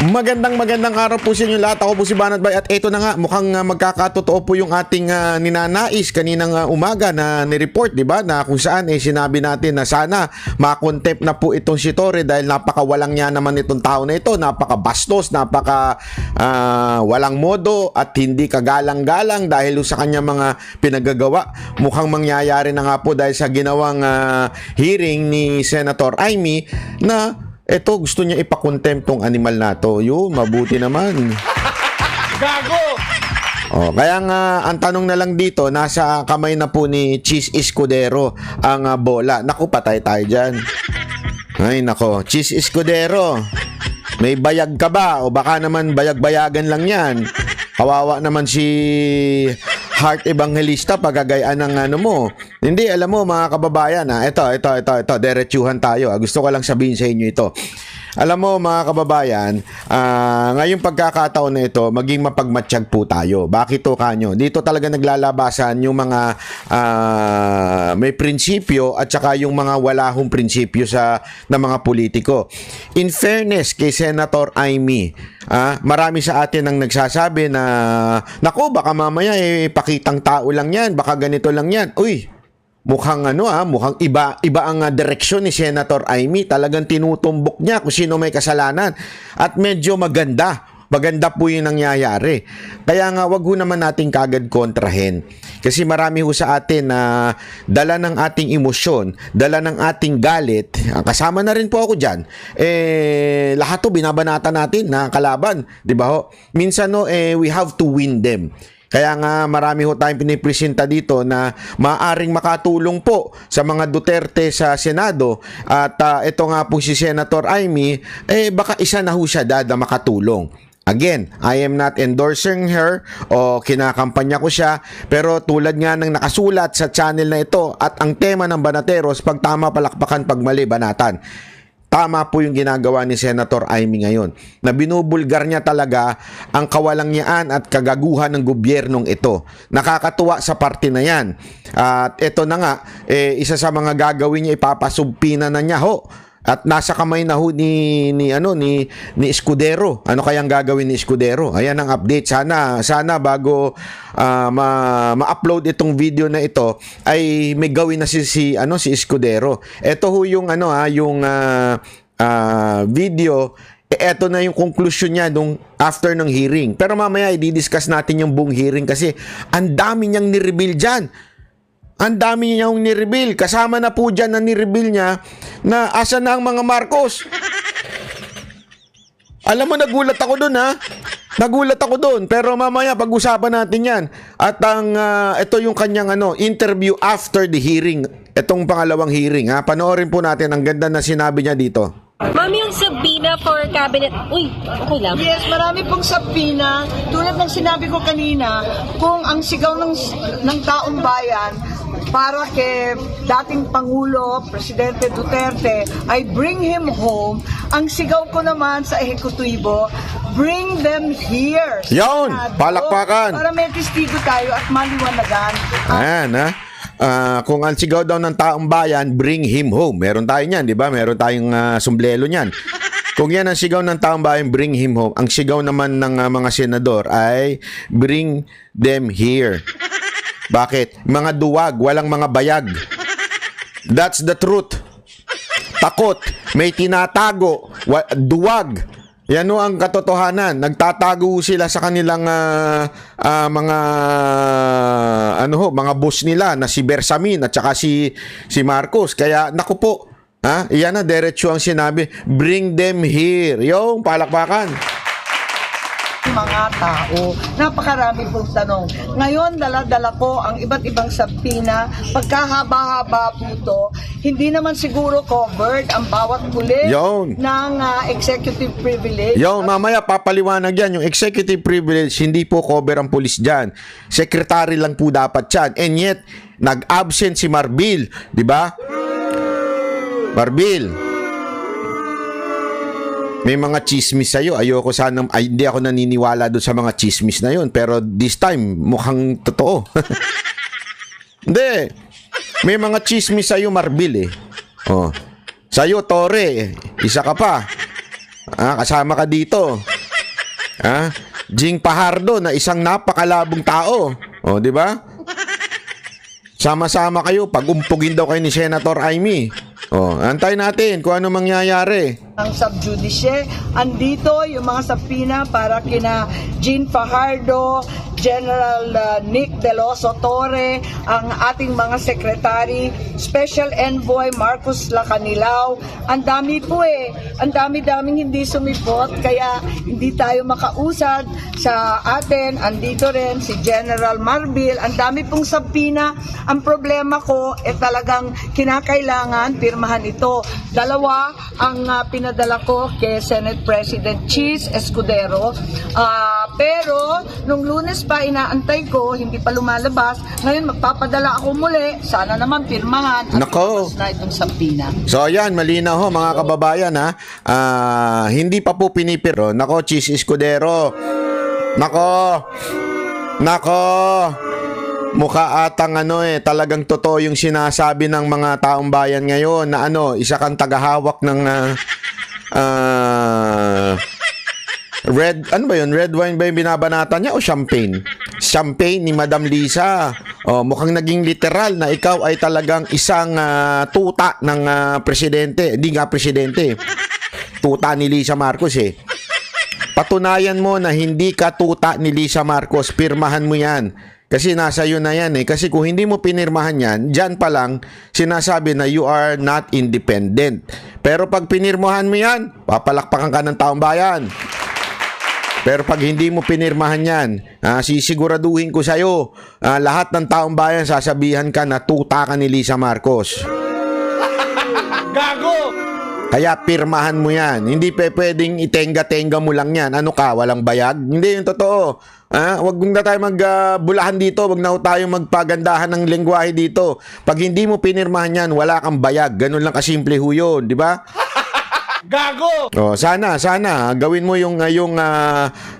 Magandang araw po sa inyo lahat. Ako po si Banat Bay at ito na nga, mukhang magkakatotoo po yung ating ninanais kaninang umaga na ni-report, di ba? Na kung saan sinabi natin na sana makontempt na po itong si Torre dahil napakawalang niya naman itong tao na ito, napakabastos, walang modo at hindi kagalang-galang dahil sa kanya mga pinagagawa. Mukhang mangyayari na nga po dahil sa ginawang hearing ni Senator Amy na eto, gusto niya ipakontempt tong animal na to. Yun, mabuti naman. Gago! Kaya nga, ang tanong na lang dito, nasa kamay na po ni Cheese Escudero ang bola. Naku, patay tayo dyan. Ay, nako. Cheese Escudero, may bayag ka ba? O baka naman bayag-bayagan lang yan. Kawawa naman si Heart Evangelista pagagayaan ng ano mo. Hindi, alam mo mga kababayan, ito, diretsuhan tayo. Gusto ko lang sabihin sa inyo ito. Alam mo mga kababayan, ngayong pagkakataon na ito, maging mapagmatsyag po tayo. Bakit to kanyo? Dito talaga naglalabasan yung mga may prinsipyo at saka yung mga walahong prinsipyo ng mga politiko. In fairness kay Senator Amy, marami sa atin ang nagsasabi na, naku, baka mamaya pakitang tao lang yan, baka ganito lang yan. Uy, mukhang mukhang iba ang direksyon ni Senator Amy. Talagang tinutumbok niya kung sino may kasalanan. At medyo maganda po yung nangyayari. Kaya nga, wag ho naman natin kagad kontrahin. Kasi marami ho sa atin na dala ng ating emosyon, dala ng ating galit. Kasama na rin po ako dyan. Lahat to binabanata natin na kalaban. Diba ho? Minsan we have to win them. Kaya nga marami ho tayong pinipresenta dito na maaaring makatulong po sa mga Duterte sa Senado. At ito nga po si Senator Amy, baka isa na ho siya na makatulong. Again, I am not endorsing her o kinakampanya ko siya, pero tulad nga ng nakasulat sa channel na ito at ang tema ng Banateros, pag tama palakpakan, pag mali banatan. Tama po yung ginagawa ni Senator Amy ngayon, na binubulgar niya talaga ang kawalangyaan at kagaguhan ng gobyernong ito. Nakakatuwa sa parte na yan. At ito na nga, isa sa mga gagawin niya, ipapasubpina na niya ho. At nasa kamay na ho ni Escudero. Ano kayang gagawin ni Escudero? Ayan ang update. Sana bago ma-upload itong video na ito ay may gawin na si Escudero. Ito ho yung video. Ito na yung conclusion niya after ng hearing. Pero mamaya i-discuss natin yung buong hearing kasi ang dami niyang ni-reveal dyan. Ang dami niyang ni-reveal. Kasama na po dyan na ni-reveal niya na asa na ang mga Marcos. Alam mo, nagulat ako dun Nagulat ako dun. Pero mamaya pag-usapan natin yan. At ito yung kanyang interview after the hearing. Itong pangalawang hearing. Panoorin po natin. Ang ganda na sinabi niya dito. Ma'am, yung subpoena for cabinet... Uy, okay lang. Yes, marami pong subpoena. Tulad ng sinabi ko kanina, kung ang sigaw ng taong bayan para kay dating Pangulo, Presidente Duterte, ay bring him home, ang sigaw ko naman sa ehekutibo, bring them here. Yun, palakpakan. Para may testigo tayo at maliwanagan. Ayan, kung ang sigaw daw ng taong bayan, bring him home. Meron tayo niyan, di ba? Meron tayong sumblelo niyan. Kung yan ang sigaw ng taong bayan, bring him home. Ang sigaw naman ng mga senador ay bring them here. Bakit? Mga duwag, walang mga bayag. That's the truth. Takot, may tinatago, duwag. Yan o ang katotohanan. Nagtatago sila sa kanilang mga boss nila na si Bersamin at saka si Marcos. Kaya naku po, iyan na diretso ang sinabi, bring them here. Yung palakpakan. Mga tao, napakarami pong tanong. Ngayon, dala-dala ko ang iba't ibang subpoena. Pagkahaba-haba po ito, hindi naman siguro covered ang bawat pulis ng executive privilege. Mamaya papaliwanag yan. Yung executive privilege, hindi po cover ang pulis dyan. Secretary lang po dapat yan. And yet, nag-absent si Marbil. Di ba? Marbil, may mga chismis sa'yo. Hindi ako naniniwala doon sa mga chismis na yun. Pero this time, mukhang totoo. Hindi. May mga chismis sa'yo, Marbil Sa'yo, Torre, isa ka pa. Kasama ka dito. Jing Fajardo na isang napakalabong tao. O, di ba? Sama-sama kayo, pag-umpugin daw kayo ni Senator Amy. O, antay natin kung ano mangyayari. Ang subjudice, andito yung mga sabina para kina Jean Fajardo, General Nick De Loso Torre, ang ating mga sekretary, Special Envoy Marcos Lacanilao. Ang dami po ang dami-daming hindi sumipot, kaya hindi tayo makausad sa atin. Andito rin si General Marbil, ang dami pong sabina. Ang problema ko, talagang kinakailangan pirmahan ito. Dalawa ang pinadala ko kay Senate President Cheese Escudero. Pero nung Lunes pa inaantay ko, hindi pa lumalabas. Ngayon magpapadala ako muli. Sana naman pirmahan at Nako. lumabas na itong sabina. So ayan, malinaw ho mga kababayan ha. Hindi pa po pinipiro. Nako, Cheese Escudero. Nako. Mukha atang talagang totoo yung sinasabi ng mga taong bayan ngayon na isa kang tagahawak ng red, ba yun? Red wine ba yung binabanata niya o champagne? Champagne ni Madam Lisa. Mukhang naging literal na ikaw ay talagang isang tuta ng presidente. Hindi nga presidente. Tuta ni Lisa Marcos Patunayan mo na hindi ka tuta ni Lisa Marcos. Pirmahan mo yan. Kasi nasa iyo na yan Kasi kung hindi mo pinirmahan yan, dyan pa lang sinasabi na you are not independent. Pero pag pinirmahan mo yan, papalakpakan ka ng taong bayan. Pero pag hindi mo pinirmahan yan, sisiguraduhin ko sa'yo, lahat ng taong bayan sasabihan ka na tuta ka ni Lisa Marcos. Gago! Kaya pirmahan mo yan. Hindi pwedeng itenga-tenga mo lang yan. Ano ka, walang bayag? Hindi yung totoo. Wag na tayo magbulahan dito. Wag na tayo magpagandahan ng lengguwahe dito. Pag hindi mo pinirmahan yan, wala kang bayag. Ganun lang kasimple ho yun, di ba? Gago! Sana gawin mo yung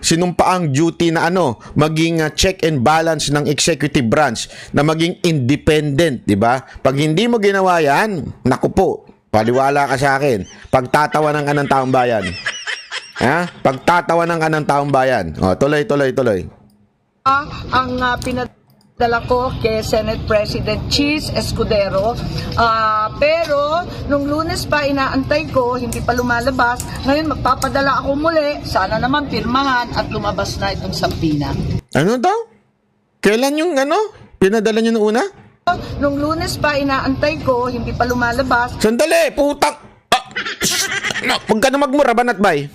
sinumpaang duty na maging check and balance ng executive branch na maging independent, di ba? Pag hindi mo ginawa yan, naku po, paliwala ka sa akin. Pagtatawanan ka ng taong bayan. Pagtatawanan ka ng taong bayan. Tuloy. Ang pinadala ko kay Senate President Cheese Escudero. Pero nung Lunes pa inaantay ko, hindi pa lumalabas. Ngayon magpapadala ako muli. Sana naman pirmahan at lumabas na itong sabina. Ano daw? Kailan yung pinadala nyo noong una? Nung Lunes pa inaantay ko, hindi pa lumalabas. Sandali, putang! Huwag ka na magmura, banat bay.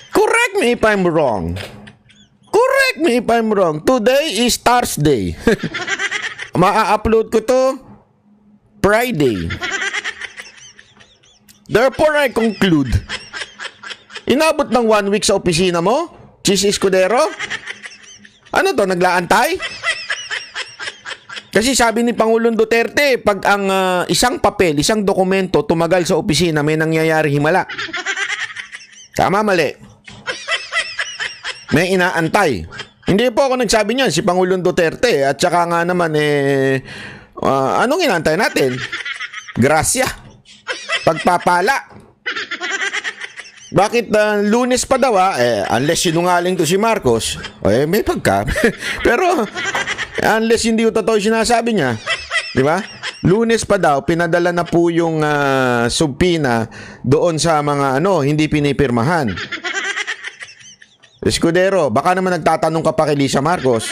Correct me if I'm wrong. Today is Thursday. Ma-upload ko to Friday. Therefore, I conclude. Inabot ng 1 week sa opisina mo? Cheese Escudero? Ano to, naglaantay? Kasi sabi ni Pangulong Duterte, pag ang isang papel, isang dokumento tumagal sa opisina, may nangyayari himala. Tama, mali. May inaantay. Hindi po ako nagsabi niyan, si Pangulong Duterte. At saka nga naman, anong inaantay natin? Grasya. Pagpapala. Bakit Lunes pa daw unless sinungaling to si Marcos, may pagka. Pero unless hindi ko totoo sinasabi niya, di ba? Lunes pa daw pinadala na po yung subpoena doon sa mga hindi pinipirmahan. Escudero, baka naman nagtatanong ka pa kay Lisa Marcos.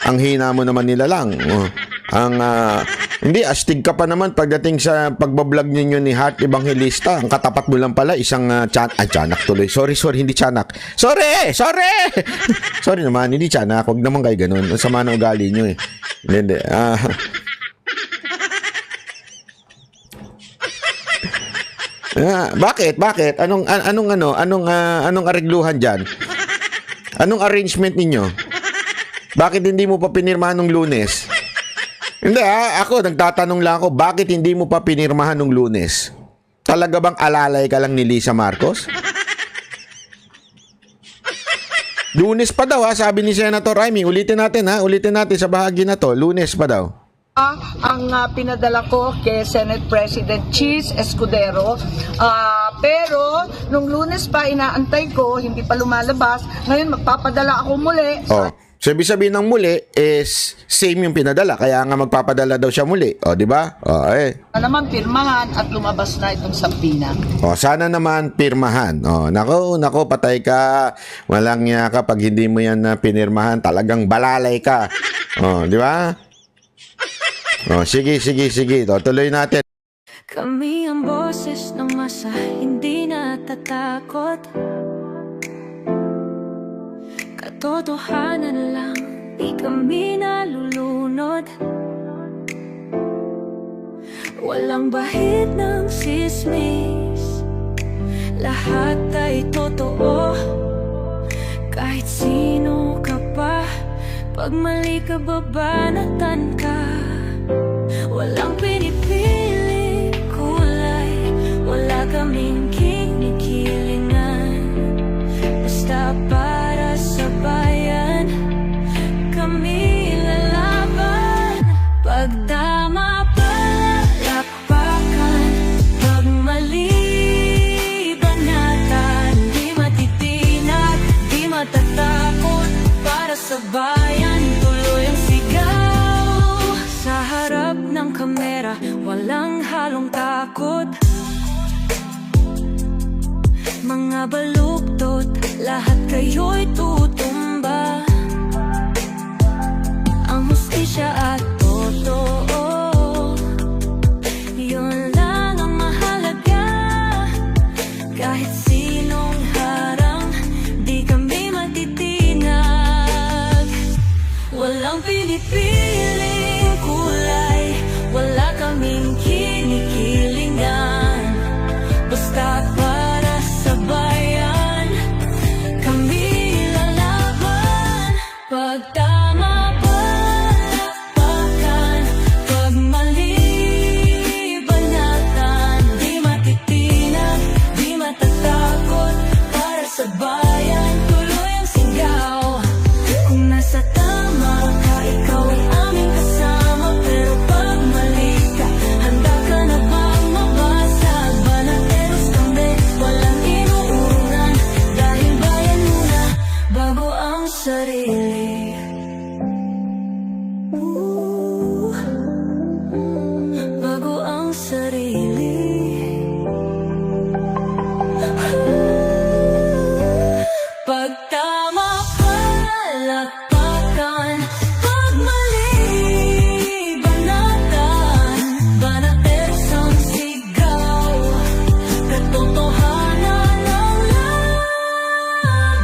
Ang hina mo naman nila lang. Hindi, astig ka pa naman pagdating sa pagbablog ninyo ni Heart Evangelista. Ang katapat mo lang pala, isang tiyanak tuloy. Sorry, hindi tiyanak. Sorry! Sorry naman, hindi tiyanak. Huwag naman kayo ganun. Ang sama ng ugali nyo Hindi. Bakit? Anong arigluhan dyan? Anong arrangement ninyo? Bakit hindi mo pa pinirmahan nung Lunes? Hindi ako nagtatanong lang ako, bakit hindi mo pa pinirmahan nung Lunes? Talaga bang alalay ka lang ni Lisa Marcos? Lunes pa daw sabi ni Senator Amy. Ulitin natin sa bahagi na to. Lunes pa daw. Ang pinadala ko kay Senate President Cheese Escudero. Pero, nung Lunes pa, inaantay ko, hindi pa lumalabas. Ngayon, magpapadala ako muli. Oh. So, ibig sabihin ng muli is same yung pinadala. Kaya nga magpapadala daw siya muli. O, di ba? O, Sana naman pirmahan at lumabas na itong sampina. O, sana naman pirmahan. O, nako, patay ka. Walang niya ka. Pag hindi mo yan na pinirmahan, talagang balalay ka. O, di ba? O, sige. O, tuloy natin. Kami ang boses ng masa, hindi natatakot. Katotohanan lang, di kami nalulunod. Walang bahid ng sismis, lahat ay totoo. Kahit sino ka pa, pag mali ka babanatan ka. Walang pinipili kulay, wala kaming kinikilingan. Basta para sa bayan, kami lalaban. Pag tama palapakan, pag mali banatan. Di matitinag, di matatakot, para sa bayan tuloy ang sigaw. Sa harap ng kamera, walang halong takot. Mga baluktot, lahat kayo'y tutumba. Ang hustisya at totoo, yun lang ang mahalaga. Kahit sinong harang, di kami matitinag. Walang pinipiling kulay, wala kaming kinikilingan. Basta para sa bayan, kami lalaban. Pag tama palapakan, pag mali banatan. Di matitinag, di matatakot, para sa bayan tuloy ang sigaw. Kung nasa tama ka, ikaw ay aming kasama. Pero pag mali ka, handa ka na bang mabasag? Banateros kami, walang inuunan. Dahil bayan muna, bago ang sarili. Bago ang sarili. Pag tama palakpakan, pag mali banatan. Banateros ang sigaw, katotohanan ang laban.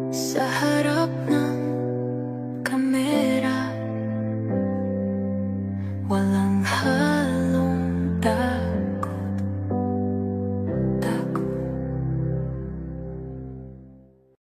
Sa harap ng kamera, walang